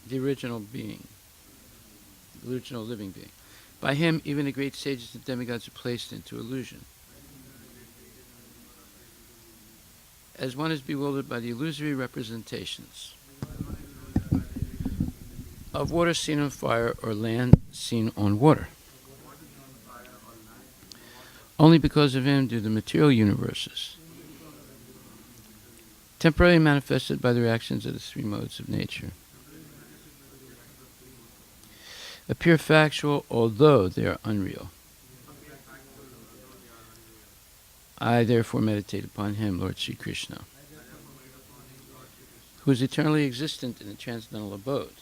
the original being, the original living being. By him, even the great sages and demigods are placed into illusion. As one is bewildered by the illusory representations of water seen on fire or land seen on water. Only because of him do the material universes, temporarily manifested by the reactions of the three modes of nature, appear factual, although they are unreal. I therefore meditate upon him, Lord Sri Krishna, who is eternally existent in the transcendental abode,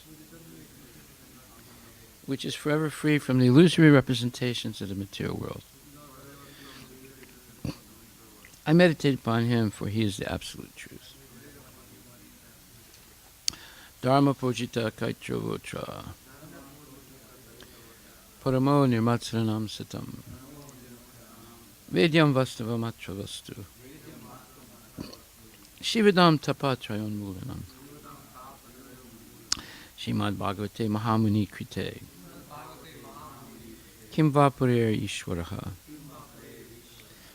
which is forever free from the illusory representations of the material world. I meditate upon him, for he is the absolute truth. Dharma pujita kaitravotra paramo nirmatsaranam satam vedyam vastavamatra vastu shivadam tapatrayon mulanam Srimad Bhagavate Mahamuni Krite Kim Vapurer Ishwaraha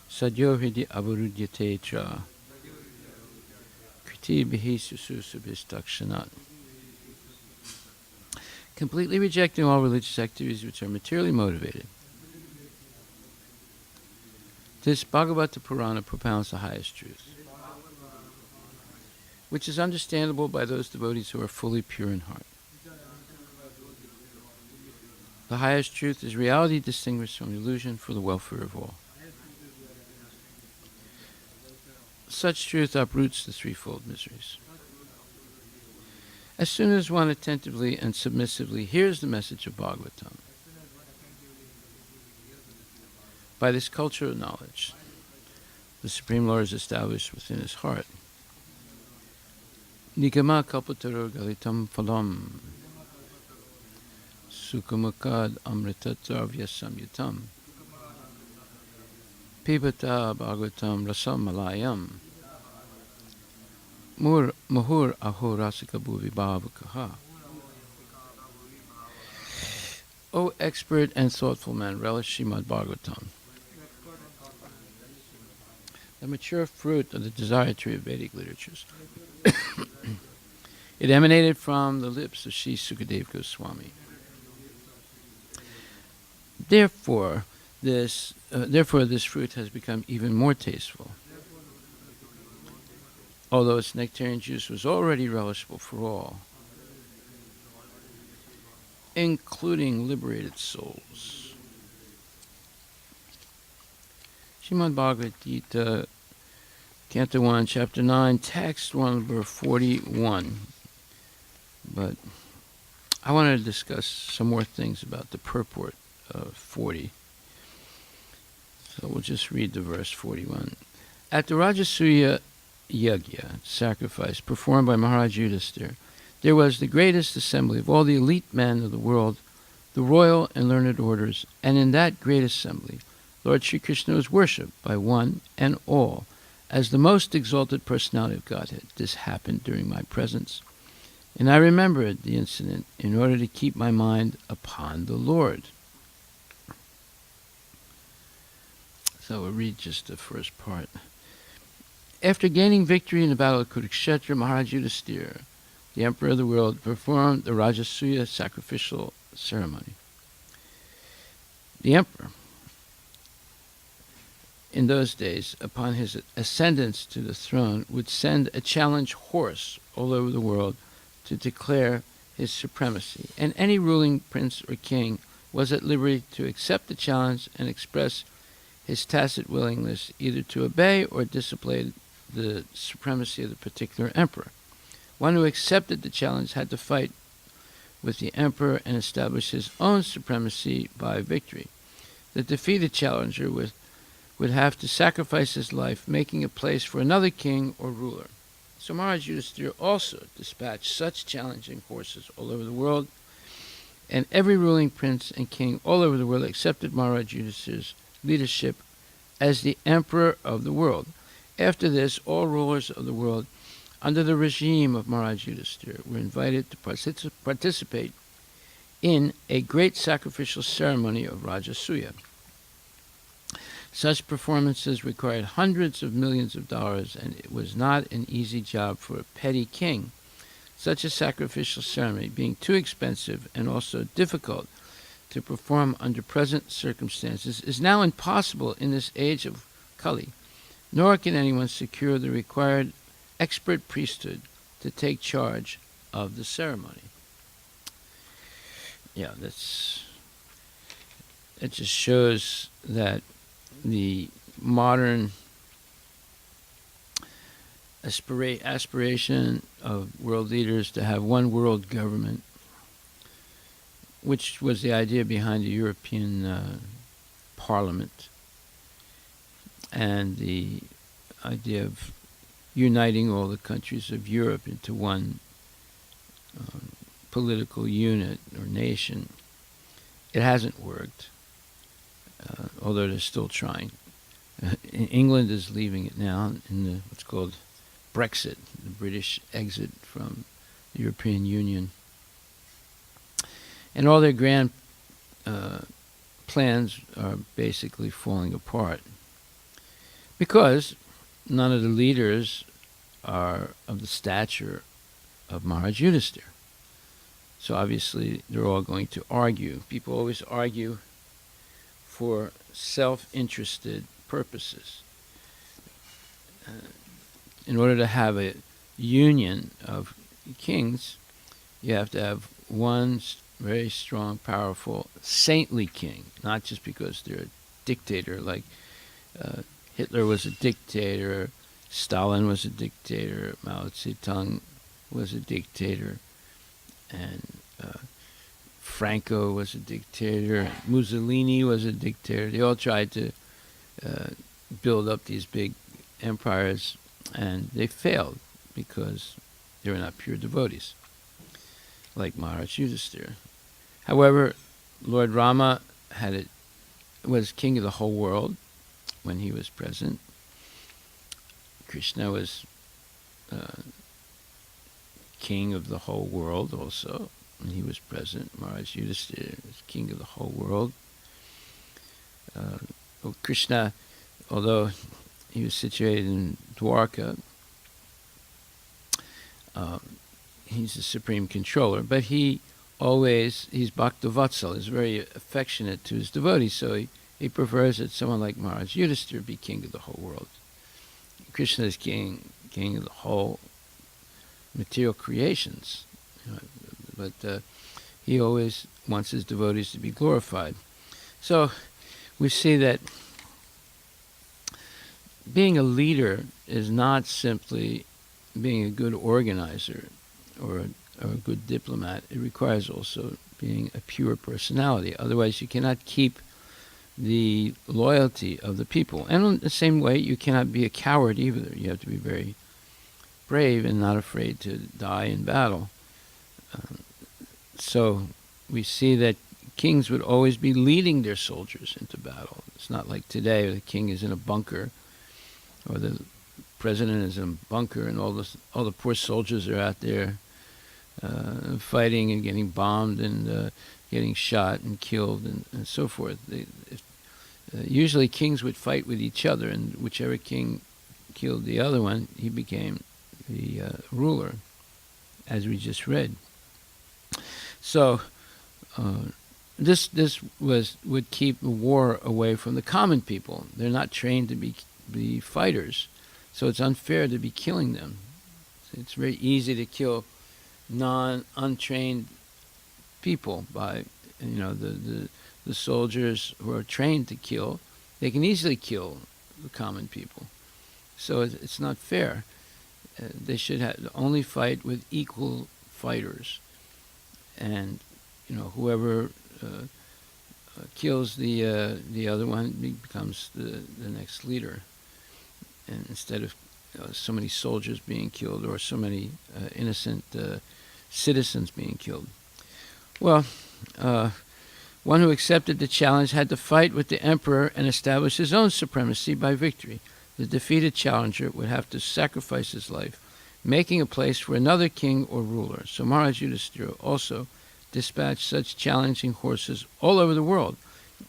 Sadyo Hridi Avarudyate Cha Kriti Bihi Sususubhistakshanat. Completely rejecting all religious activities which are materially motivated, this Bhagavata Purana propounds the highest truth, which is understandable by those devotees who are fully pure in heart. The highest truth is reality distinguished from illusion for the welfare of all. Such truth uproots the threefold miseries. As soon as one attentively and submissively hears the message of Bhagavatam, by this culture of knowledge, the Supreme Lord is established within his heart. Nigama kalpataro galitam phalam Sukamakad amritatarvya samyutam Pibata bhagavatam rasam malayam Muhur ahorasika bhuvi bhavakaha. O expert and thoughtful man, relish Srimad Bhagavatam, the mature fruit of the desire tree of Vedic literatures. It emanated from the lips of Sri Sukadeva Goswami. Therefore, this fruit has become even more tasteful. Although its nectarian juice was already relishable for all, including liberated souls. Srimad Bhagavad Gita, Canto 1, Chapter 9, Text 1, verse 41. But I wanted to discuss some more things about the purport of 40. So we'll just read the verse 41. At the Rajasuya Yagya, sacrifice, performed by Maharaj Yudhisthira, there was the greatest assembly of all the elite men of the world, the royal and learned orders, and in that great assembly, Lord Sri Krishna was worshipped by one and all as the most exalted personality of Godhead. This happened during my presence, and I remembered the incident in order to keep my mind upon the Lord. So we'll read just the first part. After gaining victory in the battle of Kurukshetra, Maharaj Yudhisthira, the emperor of the world, performed the Rajasuya sacrificial ceremony. The emperor, in those days, upon his ascendance to the throne, would send a challenge horse all over the world to declare his supremacy, and any ruling prince or king was at liberty to accept the challenge and express his tacit willingness either to obey or display the supremacy of the particular emperor. One who accepted the challenge had to fight with the emperor and establish his own supremacy by victory. The defeated challenger would have to sacrifice his life, making a place for another king or ruler. So Maharaj Yudhisthira also dispatched such challenging horses all over the world, and every ruling prince and king all over the world accepted Maharaj Yudhisthira's leadership as the emperor of the world. After this, all rulers of the world under the regime of Maharaj Yudhisthira were invited to participate in a great sacrificial ceremony of Rajasuya. Such performances required hundreds of millions of dollars, and it was not an easy job for a petty king. Such a sacrificial ceremony, being too expensive and also difficult to perform under present circumstances, is now impossible in this age of Kali, nor can anyone secure the required expert priesthood to take charge of the ceremony. Yeah, it just shows that the modern aspiration of world leaders to have one world government, which was the idea behind the European Parliament, and the idea of uniting all the countries of Europe into one political unit or nation. It hasn't worked, although they're still trying. England is leaving it now in what's called Brexit, the British exit from the European Union. And all their grand plans are basically falling apart because none of the leaders are of the stature of Maharaj Yudhisthira. So obviously they're all going to argue. People always argue for self-interested purposes. In order to have a union of kings, you have to have one very strong, powerful, saintly king, not just because they're a dictator, like Hitler was a dictator, Stalin was a dictator, Mao Zedong was a dictator, and Franco was a dictator, Mussolini was a dictator. They all tried to build up these big empires, and they failed because they were not pure devotees, like Maharaj Yudhisthira. However, Lord Rama was king of the whole world when he was present. Krishna was king of the whole world also when he was present. Maharaj Yudhisthira was king of the whole world. Krishna, although he was situated in Dwarka, he's the supreme controller, but he's Bhaktavatsal, he's very affectionate to his devotees, so he prefers that someone like Maharaj Yudhisthira be king of the whole world. Krishna is king of the whole material creations, but he always wants his devotees to be glorified. So we see that being a leader is not simply being a good organizer or a good diplomat. It requires also being a pure personality. Otherwise, you cannot keep the loyalty of the people. And in the same way, you cannot be a coward either. You have to be very brave and not afraid to die in battle. So we see that kings would always be leading their soldiers into battle. It's not like today where the king is in a bunker or the president is in a bunker and all the poor soldiers are out there fighting and getting bombed and getting shot and killed and so forth. Usually kings would fight with each other, and whichever king killed the other one, he became the ruler, as we just read. So this would keep the war away from the common people. They're not trained to be fighters, so it's unfair to be killing them. It's very easy to kill untrained people by the soldiers who are trained to kill. They can easily kill the common people, so it's not fair. They should only fight with equal fighters, and whoever kills the other one becomes the next leader, and instead of so many soldiers being killed or so many innocent citizens being killed. Well, one who accepted the challenge had to fight with the emperor and establish his own supremacy by victory. The defeated challenger would have to sacrifice his life, making a place for another king or ruler. So Maharaj Yudhishthira also dispatched such challenging horses all over the world,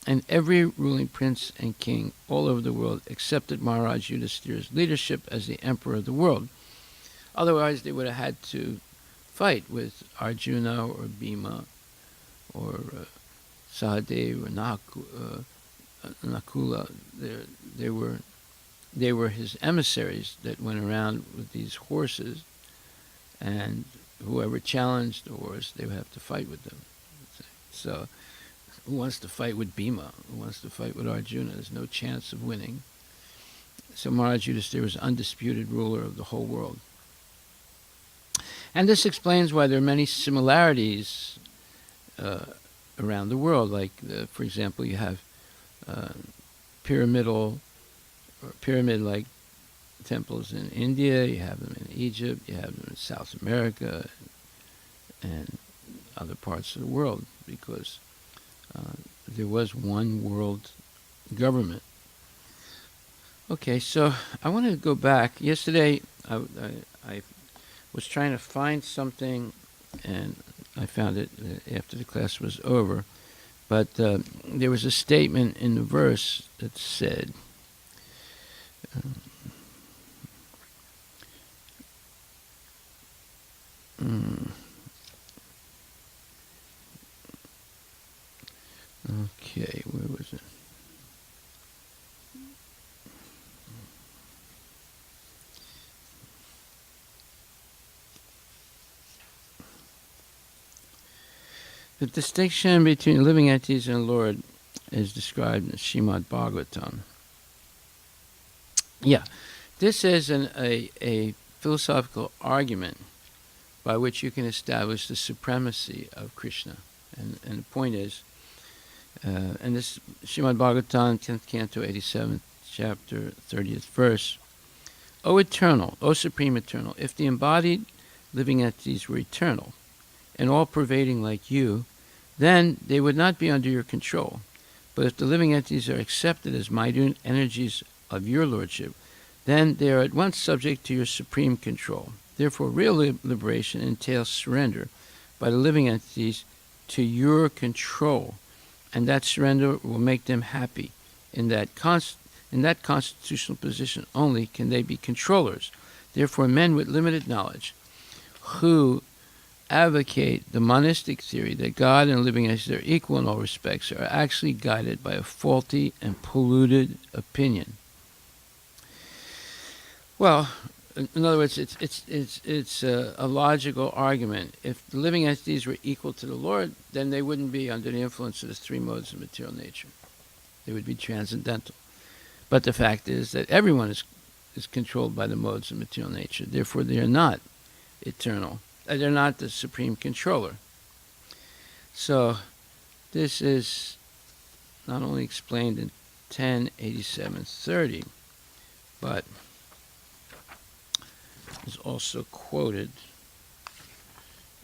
and every ruling prince and king all over the world accepted Maharaj Yudhishthira's leadership as the emperor of the world. Otherwise, they would have had to fight with Arjuna or Bhima or Sahadev or Nakula. They were his emissaries that went around with these horses, and whoever challenged the horse, they would have to fight with them. So, who wants to fight with Bhima? Who wants to fight with Arjuna? There's no chance of winning. So Maharaj Yudhishthira was undisputed ruler of the whole world. And this explains why there are many similarities around the world. Like, for example, you have pyramidal or pyramid-like temples in India, you have them in Egypt, you have them in South America and other parts of the world, because there was one world government. Okay, so I want to go back. Yesterday I was trying to find something, and I found it after the class was over, but there was a statement in the verse that said, okay, where was it? The distinction between living entities and Lord is described in Srimad Bhagvatam. Yeah, this is a philosophical argument by which you can establish the supremacy of Krishna. And the point is, and this Srimad Bhagavatam, 10th canto, 87th chapter, 30th verse, O eternal, O supreme eternal, if the embodied living entities were eternal and all-pervading like you, then they would not be under your control. But if the living entities are accepted as minute energies of your lordship, then they are at once subject to your supreme control. Therefore, real liberation entails surrender by the living entities to your control, and that surrender will make them happy. In that constitutional position only can they be controllers. Therefore, men with limited knowledge who advocate the monistic theory that God and living entities are equal in all respects are actually guided by a faulty and polluted opinion. Well, in other words, it's a logical argument. If the living entities were equal to the Lord, then they wouldn't be under the influence of the three modes of material nature. They would be transcendental. But the fact is that everyone is controlled by the modes of material nature. Therefore, they are not eternal. They're not the supreme controller. So, this is not only explained in 1087.30, but is also quoted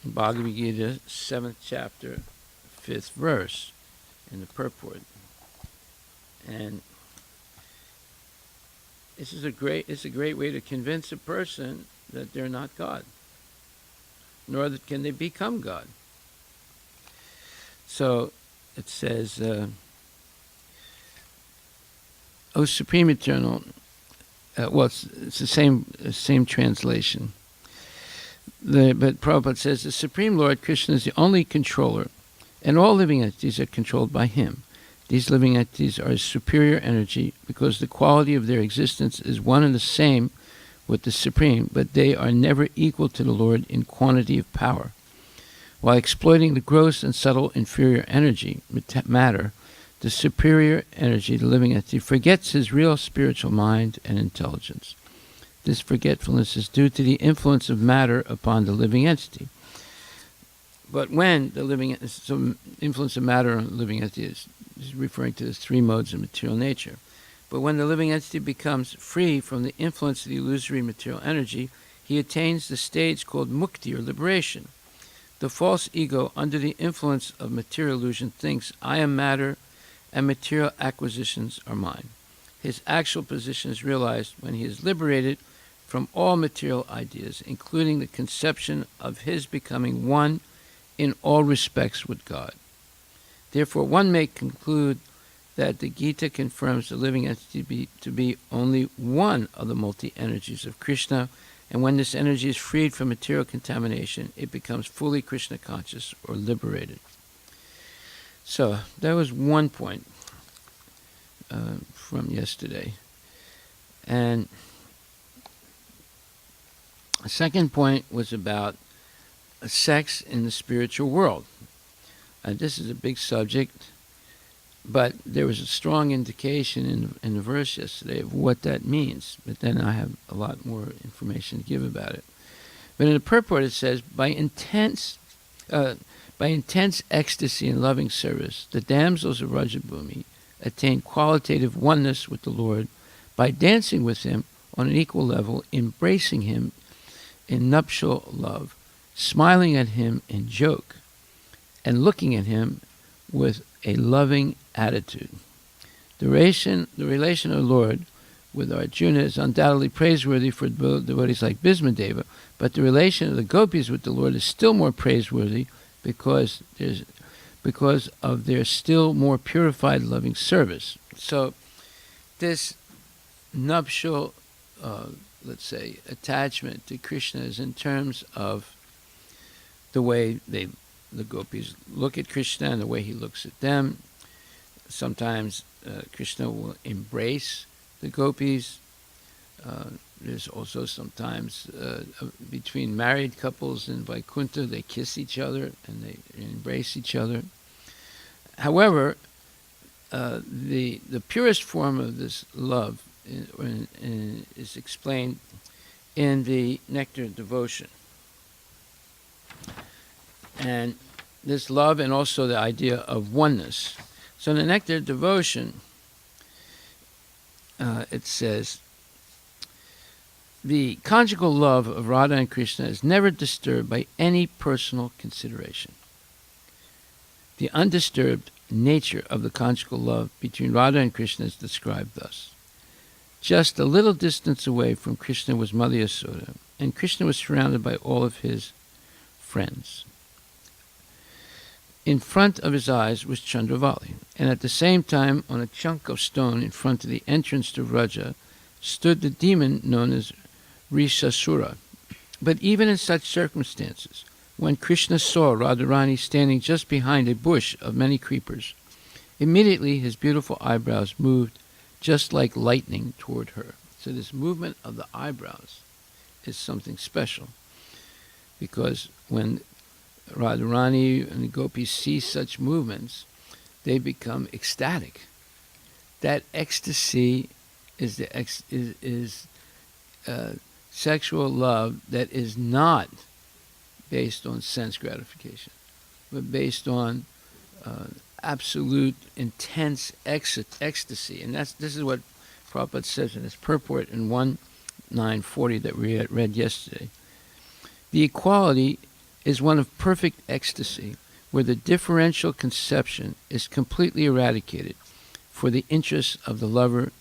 in Bhagavad Gita, 7th chapter, 5th verse, in the purport. And it's a great way to convince a person that they're not God, nor that can they become God. So it says, O Supreme Eternal, it's the same translation. But Prabhupada says, the Supreme Lord Krishna is the only controller, and all living entities are controlled by him. These living entities are superior energy because the quality of their existence is one and the same with the Supreme, but they are never equal to the Lord in quantity of power. While exploiting the gross and subtle inferior energy, matter, the superior energy, the living entity, forgets his real spiritual mind and intelligence. This forgetfulness is due to the influence of matter upon the living entity. But when the influence of matter on the living entity is referring to the three modes of material nature. But when the living entity becomes free from the influence of the illusory material energy, he attains the stage called mukti, or liberation. The false ego, under the influence of material illusion, thinks, I am matter, and material acquisitions are mine. His actual position is realized when he is liberated from all material ideas, including the conception of his becoming one in all respects with God. Therefore, one may conclude that the Gita confirms the living entity to be only one of the multi-energies of Krishna, and when this energy is freed from material contamination, it becomes fully Krishna conscious or liberated. So, that was one point from yesterday. And the second point was about sex in the spiritual world. This is a big subject, but there was a strong indication in the verse yesterday of what that means. But then I have a lot more information to give about it. But in the purport it says, by intense ecstasy and loving service, the damsels of Rajabhumi attain qualitative oneness with the Lord by dancing with him on an equal level, embracing him in nuptial love, smiling at him in joke, and looking at him with a loving attitude. The relation of the Lord with Arjuna is undoubtedly praiseworthy for devotees like Bhismadeva, but the relation of the gopis with the Lord is still more praiseworthy because of their still more purified loving service. So this nuptial, let's say, attachment to Krishna is in terms of the way the gopis look at Krishna and the way he looks at them. Sometimes Krishna will embrace the gopis. There's also sometimes between married couples in Vaikuntha, they kiss each other and they embrace each other. However, the purest form of this love is explained in the Nectar of Devotion. And this love and also the idea of oneness. So in the Nectar of Devotion, it says, the conjugal love of Radha and Krishna is never disturbed by any personal consideration. The undisturbed nature of the conjugal love between Radha and Krishna is described thus. Just a little distance away from Krishna was Mother Yasoda, and Krishna was surrounded by all of his friends. In front of his eyes was Chandravali, and at the same time, on a chunk of stone in front of the entrance to Vraja, stood the demon known as Risasura. But even in such circumstances, when Krishna saw Radharani standing just behind a bush of many creepers, immediately his beautiful eyebrows moved just like lightning toward her. So this movement of the eyebrows is something special, because when Radharani and the gopis see such movements, they become ecstatic. That ecstasy is sexual love that is not based on sense gratification, but based on absolute, intense ecstasy. And this is what Prabhupada says in his purport in 1940 that we read yesterday. The equality is one of perfect ecstasy, where the differential conception is completely eradicated, for the interests of the lover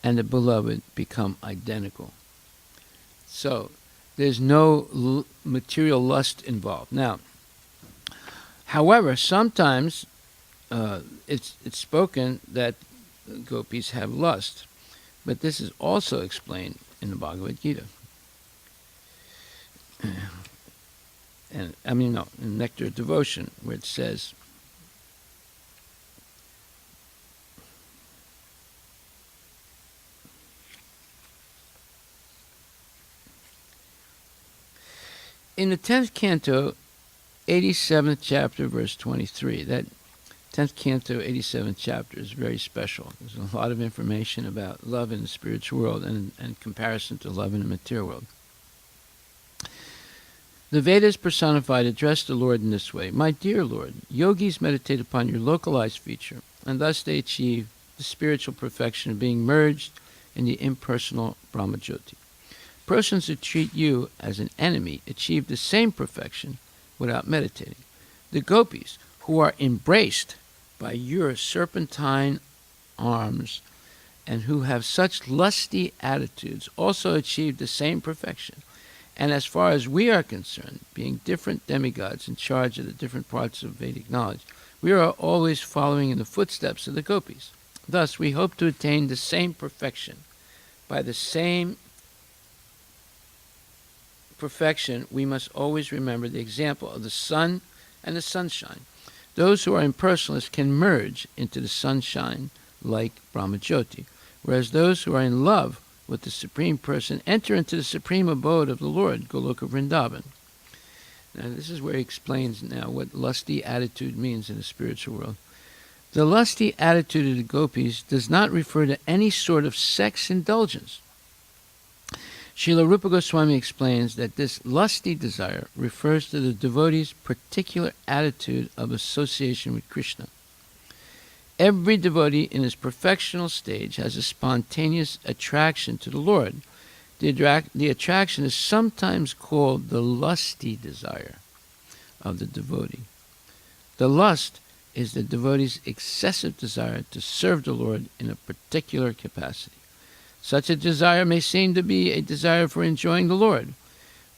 and the beloved become identical. So there's no material lust involved. Now, however, sometimes it's spoken that gopis have lust, but this is also explained in the Bhagavad Gita. In Nectar of Devotion, where it says, in the 10th canto, 87th chapter, verse 23, that 10th canto, 87th chapter is very special. There's a lot of information about love in the spiritual world and comparison to love in the material world. The Vedas personified address the Lord in this way: my dear Lord, yogis meditate upon your localized feature, and thus they achieve the spiritual perfection of being merged in the impersonal Brahmajyoti. Persons who treat you as an enemy achieve the same perfection without meditating. The gopis, who are embraced by your serpentine arms and who have such lusty attitudes also achieve the same perfection. And as far as we are concerned, being different demigods in charge of the different parts of Vedic knowledge, we are always following in the footsteps of the gopis. Thus, we hope to attain the same perfection. By the same perfection, we must always remember the example of the sun and the sunshine. Those who are impersonalists can merge into the sunshine like Brahmajyoti, whereas those who are in love with the Supreme Person enter into the supreme abode of the Lord, Goloka Vrindavan. Now, this is where he explains now what lusty attitude means in the spiritual world. The lusty attitude of the gopis does not refer to any sort of sex indulgence. Srila Rupa Goswami explains that this lusty desire refers to the devotee's particular attitude of association with Krishna. Every devotee in his perfectional stage has a spontaneous attraction to the Lord. The attraction is sometimes called the lusty desire of the devotee. The lust is the devotee's excessive desire to serve the Lord in a particular capacity. Such a desire may seem to be a desire for enjoying the Lord,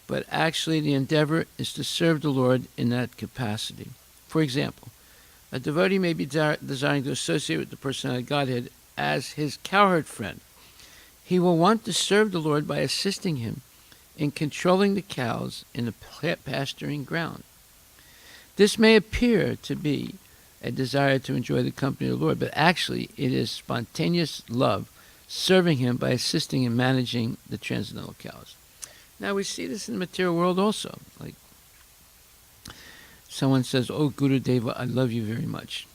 but actually the endeavor is to serve the Lord in that capacity. For example, a devotee may be desiring to associate with the personality of Godhead as his cowherd friend. He will want to serve the Lord by assisting him in controlling the cows in the pasturing ground. This may appear to be a desire to enjoy the company of the Lord, but actually it is spontaneous love serving him by assisting in managing the transcendental cows. Now we see this in the material world also. Like someone says, "Oh, Guru Deva, I love you very much."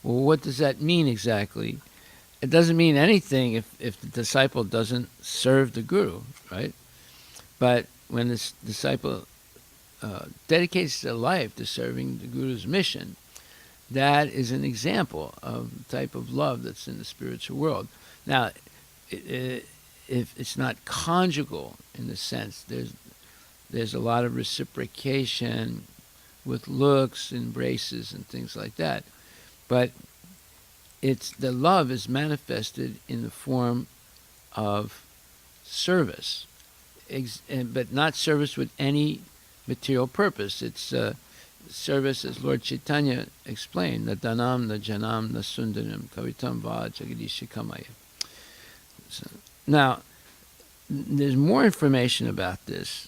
Well, what does that mean exactly? It doesn't mean anything if the disciple doesn't serve the Guru, right? But when this disciple dedicates their life to serving the Guru's mission, that is an example of the type of love that's in the spiritual world. Now, if it's not conjugal in the sense, there's a lot of reciprocation with looks, embraces, and things like that. But the love is manifested in the form of service, but not service with any material purpose. It's service, as Lord Chaitanya explained, na danam, na janam, na sundaram, kavitam va jagadisha kamaya. So, now, there's more information about this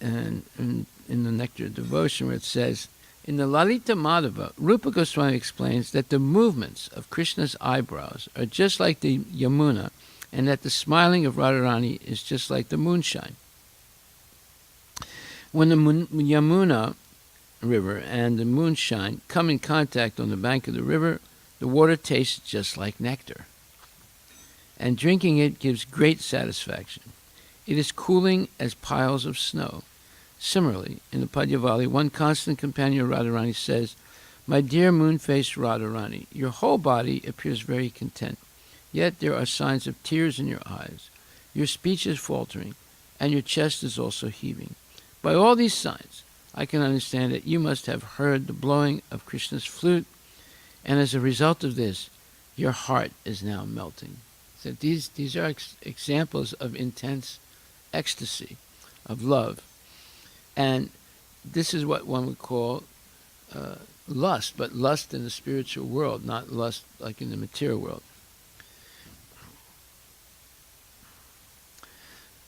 and in the Nectar of Devotion, where it says, in the Lalita Madhava, Rupa Goswami explains that the movements of Krishna's eyebrows are just like the Yamuna, and that the smiling of Radharani is just like the moonshine. When the Yamuna river and the moonshine come in contact on the bank of the river, the water tastes just like nectar, and drinking it gives great satisfaction. It is cooling as piles of snow. Similarly, in the Padyavali, one constant companion of Radharani says, "My dear moon-faced Radharani, your whole body appears very content, yet there are signs of tears in your eyes. Your speech is faltering, and your chest is also heaving. By all these signs, I can understand that you must have heard the blowing of Krishna's flute, and as a result of this, your heart is now melting." So these are examples of intense ecstasy, of love. And this is what one would call lust, but lust in the spiritual world, not lust like in the material world.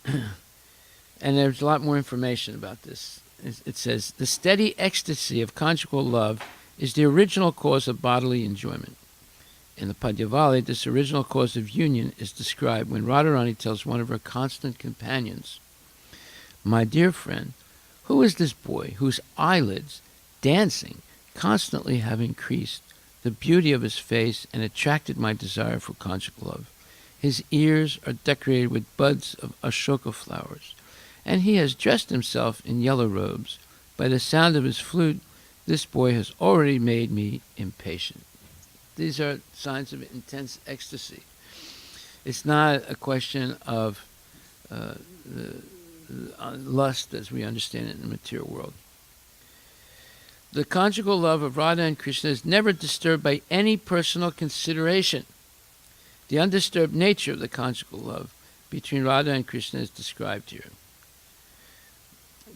And there's a lot more information about this. It says, the steady ecstasy of conjugal love is the original cause of bodily enjoyment. In the Padyavali, this original cause of union is described when Radharani tells one of her constant companions, "My dear friend, who is this boy whose eyelids, dancing, constantly have increased the beauty of his face and attracted my desire for conjugal love? His ears are decorated with buds of ashoka flowers, and he has dressed himself in yellow robes. By the sound of his flute, this boy has already made me impatient." These are signs of intense ecstasy. It's not a question of lust as we understand it in the material world. The conjugal love of Radha and Krishna is never disturbed by any personal consideration. The undisturbed nature of the conjugal love between Radha and Krishna is described here.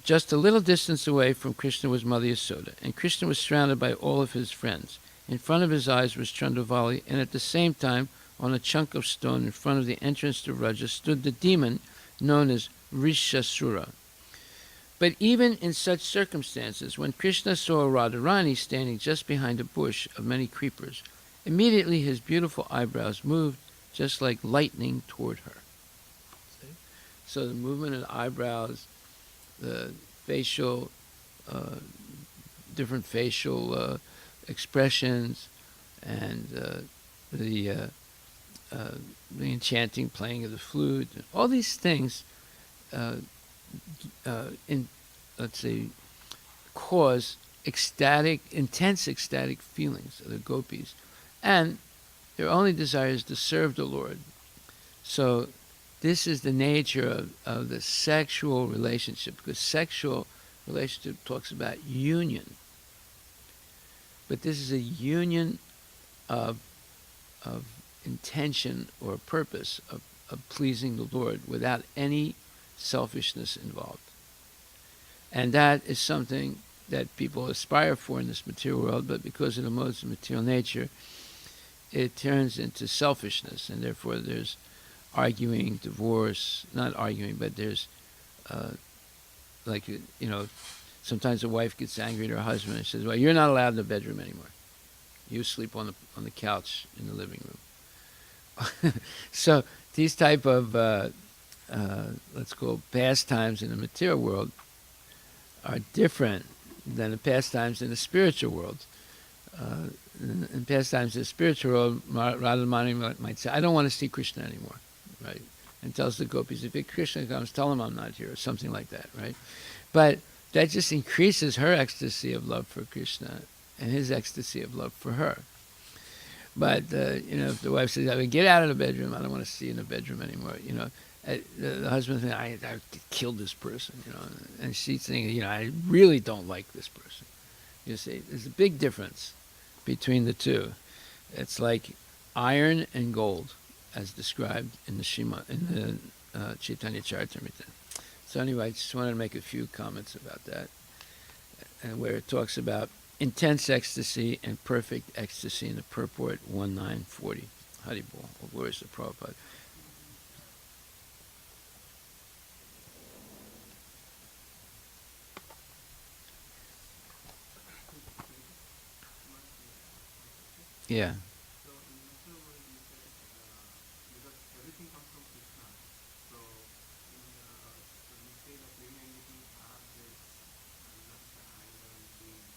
Just a little distance away from Krishna was Mother Yasoda, and Krishna was surrounded by all of his friends. In front of his eyes was Chandravali, and at the same time, on a chunk of stone in front of the entrance to Vraja, stood the demon known as Rishasura. But even in such circumstances, when Krishna saw Radharani standing just behind a bush of many creepers, immediately his beautiful eyebrows moved just like lightning toward her. See? So the movement of the eyebrows, the facial, different facial expressions, and the enchanting playing of the flute, all these things cause intense ecstatic feelings of the gopis, and their only desire is to serve the Lord. So this is the nature of the sexual relationship, because sexual relationship talks about union. But this is a union of intention or purpose of pleasing the Lord without any selfishness involved. And that is something that people aspire for in this material world, but because of the modes of material nature, it turns into selfishness, and therefore there's arguing, divorce, not arguing, but there's sometimes a wife gets angry at her husband and says, well, you're not allowed in the bedroom anymore. You sleep on the couch in the living room. So these type of let's call pastimes in the material world are different than the pastimes in the spiritual world. In pastimes in the spiritual world, Radharani might say, I don't want to see Krishna anymore, right? And tells the gopis, if Krishna comes, tell him I'm not here, or something like that, right? But that just increases her ecstasy of love for Krishna and his ecstasy of love for her. But, if the wife says, get out of the bedroom, I don't want to see you in the bedroom anymore, the husband says, I killed this person, and she's thinking, I really don't like this person. You see, there's a big difference between the two. It's like iron and gold, as described in the Chaitanya Charitamrita. So anyway, I just wanted to make a few comments about that, and where it talks about intense ecstasy and perfect ecstasy in the purport 1940. Haribol. Where is the Prabhupada? Yeah.